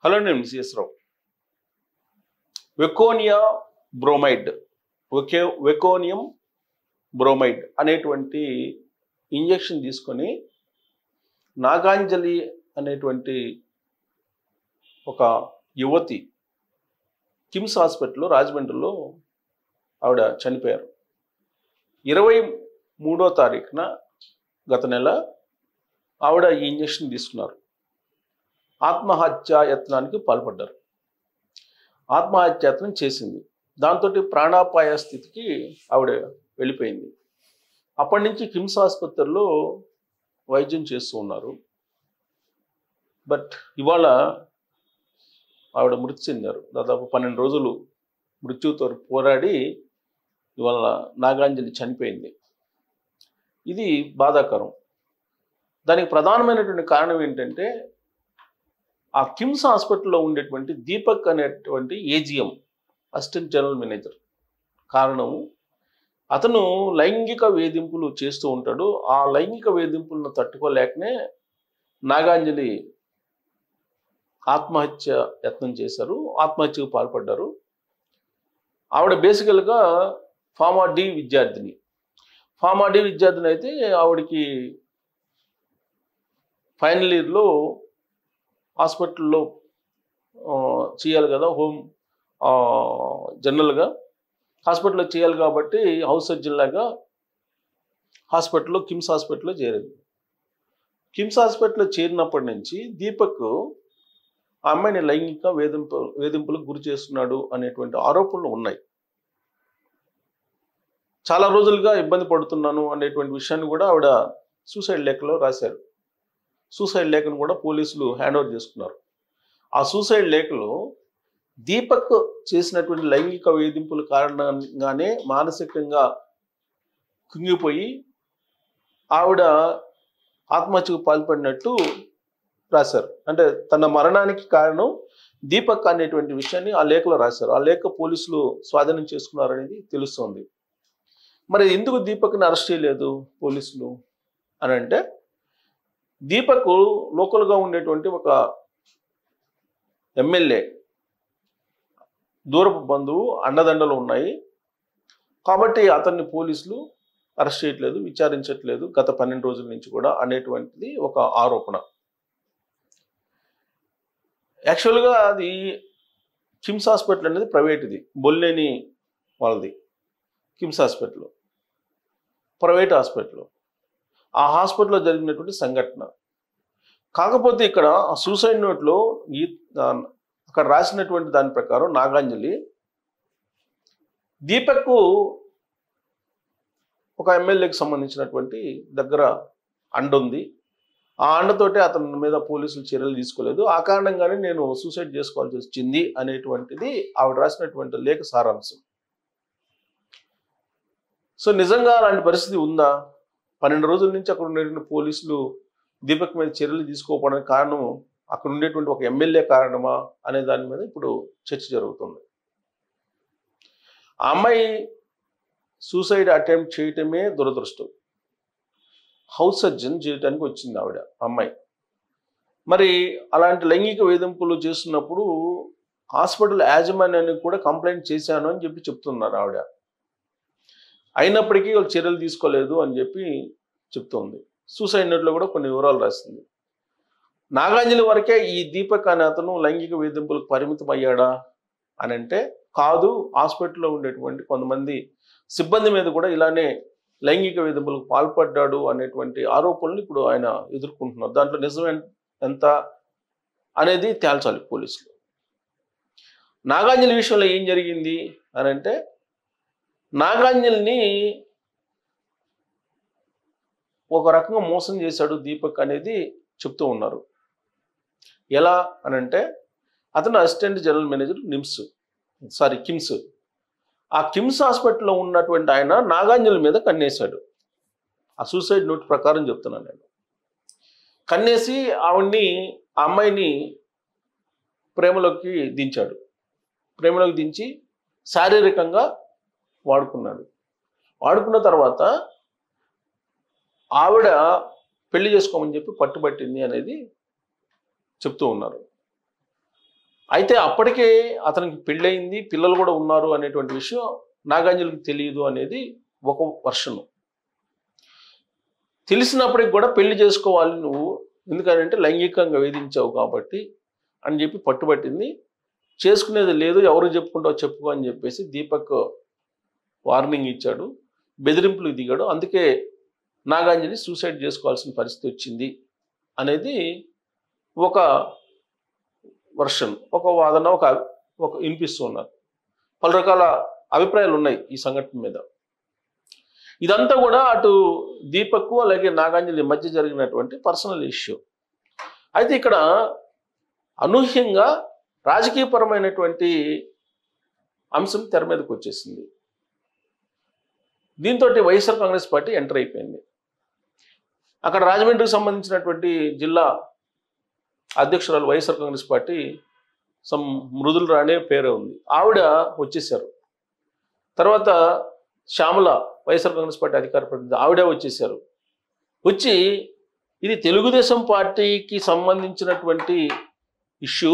Hello నేను CS రావు. వెకోనియా bromide వెకోనియం bromide అనేటువంటి injection తీసుకొని నాగాంజలి అనేటువంటి ఒక యువతి కిమ్స్ హాస్పిటల్లో రాజమండ్రిలో ఆవిడ చనిపోయారు. 23వ తారీఖున గత నెల ఆవిడ ఈ ఇంజెక్షన్ తీసుకున్నారు. ఆత్మహత్యాయత్నానికి పాల్పడ్డారు. ఆత్మహత్యాయత్నం చేసింది. దాంతో ప్రాణాపాయ స్థితికి ఆవిడ వెళ్ళిపోయింది. అప్పటి నుంచి కిమ్స్ ఆసుపత్రిలో వైద్యం చేస్తూ ఉన్నారు. బట్ ఇవాళ ఆవిడ మృతి చెందారు. దాదాపు 12 రోజులు మృత్యుతో పోరాడి ఇవాళ నాగాంజలి చనిపోయింది. ఇది బాధాకరం. దానికి ప్రధానమైనటువంటి కారణం ఏంటంటే ఆ కిమ్స్ హాస్పిటల్లో ఉండేటువంటి దీపక్ అనేటువంటి ఏజిఎం అసిస్టెంట్ జనరల్ మేనేజర్ కారణం, అతను లైంగిక వేధింపులు చేస్తూ ఉంటాడు. ఆ లైంగిక వేధింపులను తట్టుకోలేకనే నాగాంజలి ఆత్మహత్య యత్నం చేశారు, ఆత్మహత్యకు పాల్పడ్డారు. ఆవిడ బేసికల్గా ఫార్మా డి విద్యార్థిని. ఫార్మా డి విద్యార్థిని అయితే ఆవిడకి ఫైనల్ ఇయర్లో హాస్పిటల్లో చేయాలి కదా, హోమ్ జనరల్గా హాస్పిటల్లో చేయాలి కాబట్టి హౌస్ సర్జన్ లాగా హాస్పిటల్లో కిమ్స్ హాస్పిటల్లో చేరింది. కిమ్స్ హాస్పిటల్లో చేరినప్పటి నుంచి దీపక్ ఆ అమ్మాయిని లైంగిక వేధింపులకు గురి చేస్తున్నాడు అనేటువంటి ఆరోపణలు ఉన్నాయి. చాలా రోజులుగా ఇబ్బంది పడుతున్నాను అనేటువంటి విషయాన్ని కూడా ఆవిడ సూసైడ్ లేఖలో రాశారు. సూసైడ్ లేఖను కూడా పోలీసులు హ్యాండ్ ఓవర్ చేసుకున్నారు. ఆ సూసైడ్ లేఖలో దీపక్ చేసినటువంటి లైంగిక వేధింపుల కారణంగానే మానసికంగా కుంగిపోయి ఆవిడ ఆత్మహత్యకు పాల్పడినట్టు రాశారు. అంటే తన మరణానికి కారణం దీపక్ అనేటువంటి విషయాన్ని ఆ లేఖలో రాశారు. ఆ లేఖ పోలీసులు స్వాధీనం చేసుకున్నారనేది తెలుస్తోంది. మరి ఎందుకు దీపక్ని అరెస్ట్ చేయలేదు పోలీసులు అని అంటే, దీపక్ లోకల్గా ఉండేటువంటి ఒక ఎమ్మెల్యే దూరపు బంధువు, అండదండలు ఉన్నాయి కాబట్టి అతన్ని పోలీసులు అరెస్ట్ చేయట్లేదు, విచారించట్లేదు గత 12 రోజుల నుంచి కూడా అనేటువంటిది ఒక ఆరోపణ. యాక్చువల్గా అది కిమ్స్ హాస్పిటల్ అనేది ప్రైవేట్ది, బొల్లేని వాళ్ళది. KIMS hospital private hospital. ఆ హాస్పిటల్లో జరిగినటువంటి సంఘటన. కాకపోతే ఇక్కడ సూసైడ్ నోట్లో అక్కడ రాసినటువంటి దాని ప్రకారం నాగాంజలి దీపక్ ఒక ఎమ్మెల్యేకి సంబంధించినటువంటి దగ్గర అండ ఉంది, ఆ అండతోటే అతని మీద పోలీసులు చర్యలు తీసుకోలేదు, ఆ కారణంగానే నేను సూసైడ్ చేసుకోవాల్సి వచ్చింది అనేటువంటిది ఆవిడ రాసినటువంటి లేఖ సారాంశం. సో నిజంగా అలాంటి పరిస్థితి ఉందా? 12 రోజుల నుంచి అక్కడ ఉండేటువంటి పోలీసులు దీపక్ మీద చర్యలు తీసుకోకపోవడానికి కారణం అక్కడ ఉండేటువంటి ఒక ఎమ్మెల్యే కారణమా అనే దాని మీద ఇప్పుడు చర్చ జరుగుతుంది. ఆ అమ్మాయి సూసైడ్ అటెంప్ట్ చేయటమే దురదృష్టం. హౌస్ సర్జన్ చేయడానికి వచ్చింది ఆవిడ అమ్మాయి. మరి అలాంటి లైంగిక వేధింపులు చేస్తున్నప్పుడు హాస్పిటల్ యాజమాన్యానికి కూడా కంప్లైంట్ చేశాను అని చెప్పి చెప్తున్నారు ఆవిడ. అయినప్పటికీ వాళ్ళు చర్యలు తీసుకోలేదు అని చెప్పి చెప్తోంది. సూసైడ్ నోట్లో కూడా కొన్ని వివరాలు రాసింది. నాగాంజలి వరకే ఈ దీపక్ అనే అతను లైంగిక వేధింపులకు పరిమితం అయ్యాడా అని అంటే కాదు. హాస్పిటల్లో ఉండేటువంటి కొంతమంది సిబ్బంది మీద కూడా ఇలానే లైంగిక వేధింపులకు పాల్పడ్డాడు అనేటువంటి ఆరోపణలు ఇప్పుడు ఆయన ఎదుర్కొంటున్నారు. దాంట్లో నిజం ఎంత అనేది తేల్చాలి పోలీసులు. నాగాంజలి విషయంలో ఏం జరిగింది అని అంటే, నాగాంజలిని ఒక రకంగా మోసం చేశాడు దీపక్ అనేది చెప్తూ ఉన్నారు. ఎలా అని అంటే, అతను అసిస్టెంట్ జనరల్ మేనేజర్ కిమ్స్. ఆ కిమ్స్ హాస్పిటల్లో ఉన్నటువంటి ఆయన నాగాంజలి మీద కన్నేశాడు. ఆ సూసైడ్ నోట్ ప్రకారం చెప్తున్నాను నేను. కన్నేసి ఆ అమ్మాయిని ప్రేమలోకి దించాడు. ప్రేమలోకి దించి శారీరకంగా వాడుకున్నాడు. వాడుకున్న తర్వాత ఆవిడ పెళ్లి చేసుకోమని చెప్పి పట్టుబట్టింది అనేది చెప్తూ ఉన్నారు. అయితే అప్పటికే అతనికి పెళ్ళయింది, పిల్లలు కూడా ఉన్నారు అనేటువంటి విషయం నాగాంజలికి తెలియదు అనేది ఒక వర్షను. తెలిసినప్పటికి కూడా పెళ్లి చేసుకోవాలి నువ్వు, ఎందుకంటే లైంగికంగా వేధించావు కాబట్టి అని చెప్పి పట్టుబట్టింది. చేసుకునేది లేదు, ఎవరు చెప్పుకుంటావు చెప్పుకో అని చెప్పేసి దీపక్ వార్నింగ్ ఇచ్చాడు, బెదిరింపులకు దిగాడు. అందుకే నాగాంజలి సూసైడ్ చేసుకోవాల్సిన పరిస్థితి వచ్చింది అనేది ఒక వర్షన్, ఒక వాదన, ఒక వినిపిస్తున్నారు. పలు రకాల అభిప్రాయాలు ఉన్నాయి ఈ సంఘటన మీద. ఇదంతా కూడా అటు దీపక్ అలాగే నాగాంజలి మధ్య జరిగినటువంటి పర్సనల్ ఇష్యూ. అయితే ఇక్కడ అనూహ్యంగా రాజకీయపరమైనటువంటి అంశం తెర మీదకి వచ్చేసింది. దీంతో వైఎస్ఆర్ కాంగ్రెస్ పార్టీ ఎంటర్ అయిపోయింది. అక్కడ రాజమండ్రికి సంబంధించినటువంటి జిల్లా అధ్యక్షురాలు వైఎస్ఆర్ కాంగ్రెస్ పార్టీ మృదుల రాణే పేరే ఉంది, ఆవిడ వచ్చేసారు. తర్వాత శ్యామల వైఎస్ఆర్ కాంగ్రెస్ పార్టీ అధికార ప్రతినిధి, ఆవిడ వచ్చేసారు. వచ్చి ఇది తెలుగుదేశం పార్టీకి సంబంధించినటువంటి ఇష్యూ,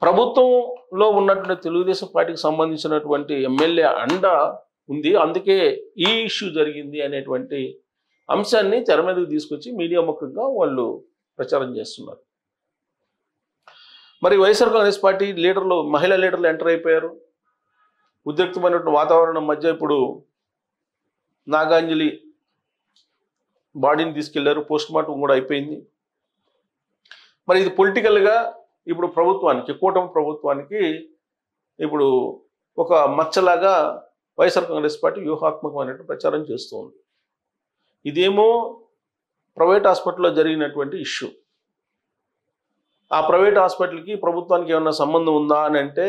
ప్రభుత్వంలో ఉన్నటువంటి తెలుగుదేశం పార్టీకి సంబంధించినటువంటి ఎమ్మెల్యే అండ ఉంది, అందుకే ఈ ఇష్యూ జరిగింది అనేటువంటి అంశాన్ని తెర మీదకి తీసుకొచ్చి మీడియా ముఖంగా వాళ్ళు ప్రచారం చేస్తున్నారు. మరి వైఎస్ఆర్ కాంగ్రెస్ పార్టీ లీడర్లు, మహిళా లీడర్లు ఎంటర్ అయిపోయారు. ఉద్రిక్తమైనటువంటి వాతావరణం మధ్య ఇప్పుడు నాగాంజలి బాడీని తీసుకెళ్లారు, పోస్ట్ మార్టం కూడా అయిపోయింది. మరి ఇది పొలిటికల్గా ఇప్పుడు ప్రభుత్వానికి, కూటమి ప్రభుత్వానికి ఇప్పుడు ఒక మచ్చలాగా వైఎస్ఆర్ కాంగ్రెస్ పార్టీ వ్యూహాత్మకమైనటువంటి ప్రచారం చేస్తూ ఉంది. ఇదేమో ప్రైవేట్ హాస్పిటల్లో జరిగినటువంటి ఇష్యూ. ఆ ప్రైవేట్ హాస్పిటల్కి ప్రభుత్వానికి ఏమన్నా సంబంధం ఉందా అని అంటే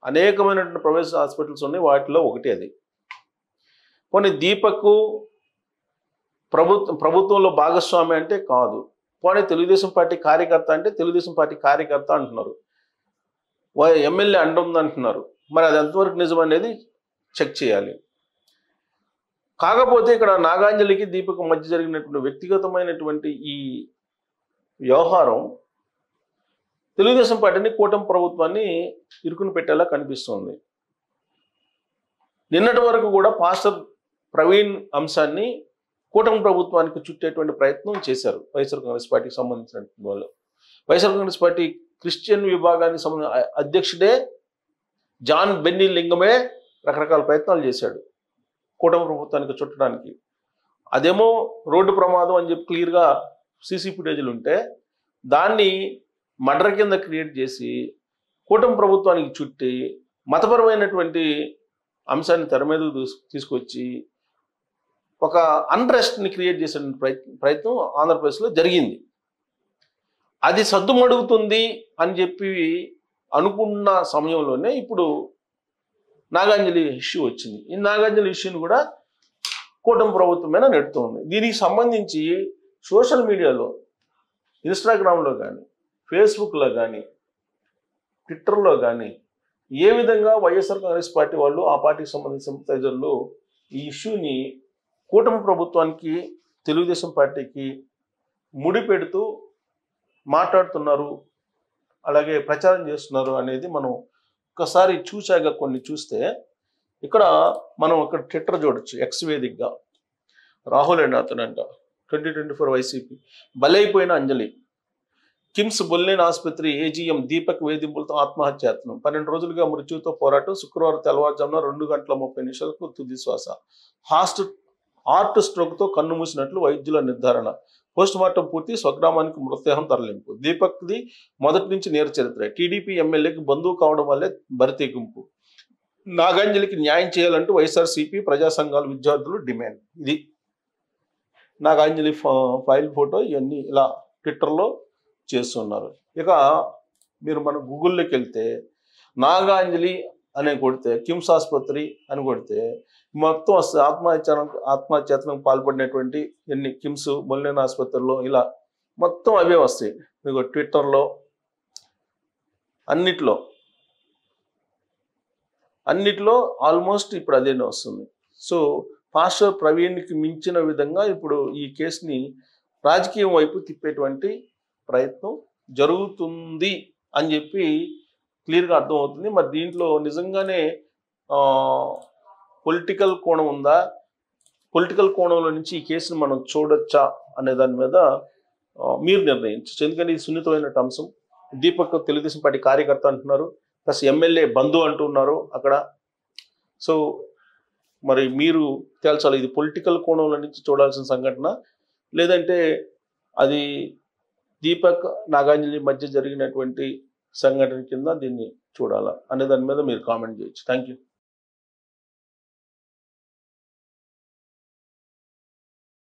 అనేకమైనటువంటి ప్రైవేట్ హాస్పిటల్స్ ఉన్నాయి, వాటిలో ఒకటి అది. పోనీ దీపక్ ప్రభుత్వంలో భాగస్వామి అంటే కాదు, పోనీ తెలుగుదేశం పార్టీ కార్యకర్త అంటే తెలుగుదేశం పార్టీ కార్యకర్త అంటున్నారు, ఎమ్మెల్యే అండ ఉందంటున్నారు. మరి అది ఎంతవరకు నిజం అనేది చెక్ చేయాలి. కాకపోతే ఇక్కడ నాగాంజలికి దీపక్ మధ్య జరిగినటువంటి వ్యక్తిగతమైనటువంటి ఈ వ్యవహారం తెలుగుదేశం పార్టీని, కూటమి ప్రభుత్వాన్ని ఇరుకుని పెట్టేలా కనిపిస్తోంది. నిన్నటి వరకు కూడా పాస్టర్ ప్రవీణ్ అంశాన్ని కూటమి ప్రభుత్వానికి చుట్టేటువంటి ప్రయత్నం చేశారు వైఎస్ఆర్ కాంగ్రెస్ పార్టీకి సంబంధించినటువంటి వాళ్ళు. వైఎస్ఆర్ కాంగ్రెస్ పార్టీ క్రిస్టియన్ విభాగానికి సంబంధించిన అధ్యక్షుడే జాన్ బెన్నీ లింగమే రకరకాల ప్రయత్నాలు చేశాడు కూటమి ప్రభుత్వానికి చుట్టడానికి. అదేమో రోడ్డు ప్రమాదం అని చెప్పి క్లియర్గా సీసీ ఫుటేజీలు ఉంటే దాన్ని మర్డర్ కింద క్రియేట్ చేసి కూటమి ప్రభుత్వానికి చుట్టి మతపరమైనటువంటి అంశాన్ని తెర మీద తీసుకొచ్చి ఒక అన్రెస్ట్ని క్రియేట్ చేసే ప్రయత్నం ఆంధ్రప్రదేశ్లో జరిగింది. అది సద్దుమడుగుతుంది అని చెప్పి అనుకున్న సమయంలోనే ఇప్పుడు నాగాంజలి ఇష్యూ వచ్చింది. ఈ నాగాంజలి ఇష్యూని కూడా కూటమి ప్రభుత్వం మీద నెడుతుంది. దీనికి సంబంధించి సోషల్ మీడియాలో, ఇన్స్టాగ్రామ్లో కానీ, ఫేస్బుక్లో కానీ, ట్విట్టర్లో కానీ ఏ విధంగా వైఎస్ఆర్ కాంగ్రెస్ పార్టీ వాళ్ళు, ఆ పార్టీకి సంబంధించిన ప్రజలు ఈ ఇష్యూని కూటమి ప్రభుత్వానికి, తెలుగుదేశం పార్టీకి ముడిపెడుతూ మాట్లాడుతున్నారు, అలాగే ప్రచారం చేస్తున్నారు అనేది మనం ఒకసారి చూసాక కొన్ని చూస్తే ఇక్కడ మనం ఇక్కడ ట్విట్టర్ చూడొచ్చు. ఎక్స్ వేదికగా రాహుల్ అండి అతనంట 2024 వైసీపీ బలైపోయిన అంజలి, కిమ్స్ బొల్లేని ఆసుపత్రి ఏజీఎం దీపక్ వేధింపులతో ఆత్మహత్యాయత్నం, 12 రోజులుగా మృత్యుతో పోరాటం, శుక్రవారం తెల్లవారుజామున 2:30 తుది శ్వాస, హార్ట్ స్ట్రోక్తో కన్ను మూసినట్లు వైద్యుల నిర్ధారణ, పోస్ట్ మార్టం పూర్తి, స్వగ్రామానికి మృతదేహం తరలింపు. దీపక్ది మొదటి నుంచి నేర చరిత్ర, టీడీపీ ఎమ్మెల్యేకి బంధువు కావడం వల్లే బరితెగింపు, నాగాంజలికి న్యాయం చేయాలంటూ వైఎస్ఆర్సీపీ ప్రజా సంఘాలు, విద్యార్థులు డిమాండ్. ఇది నాగాంజలి ఫైల్ ఫోటో, ఇవన్నీ ఇలా ట్విట్టర్లో చేస్తున్నారు. ఇక మీరు మన గూగుల్లోకి వెళ్తే నాగాంజలి అని కొడితే, కిమ్స్ ఆసుపత్రి అని కొడితే మొత్తం వస్తుంది. ఆత్మహత్యాత్మకు పాల్పడినటువంటి ఎన్ని కిమ్స్, బొల్లేని ఆసుపత్రిలో ఇలా మొత్తం అవే వస్తాయి మీకు ట్విట్టర్లో, అన్నిట్లో ఆల్మోస్ట్ ఇప్పుడు అదేనే వస్తుంది. సో పాస్టర్ ప్రవీణ్కి మించిన విధంగా ఇప్పుడు ఈ కేసుని రాజకీయం వైపు తిప్పేటువంటి ప్రయత్నం జరుగుతుంది అని చెప్పి క్లియర్గా అర్థమవుతుంది. మరి దీంట్లో నిజంగానే పొలిటికల్ కోణం ఉందా, పొలిటికల్ కోణంలో నుంచి ఈ కేసును మనం చూడొచ్చా అనే దాని మీద మీరు నిర్ణయించచ్చు. ఎందుకంటే ఇది సున్నితమైన అంశం. దీపక్ తెలుగుదేశం పార్టీ కార్యకర్త అంటున్నారు, ప్లస్ ఎమ్మెల్యే బంధు అంటున్నారు అక్కడ. సో మరి మీరు తేల్చాలి, ఇది పొలిటికల్ కోణంలో నుంచి చూడాల్సిన సంఘటన, లేదంటే అది దీపక్ నాగాంజలి మధ్య జరిగినటువంటి సంఘటన కింద దీన్ని చూడాలా అనే దాని మీద మీరు కామెంట్ చేయొచ్చు. Thank you.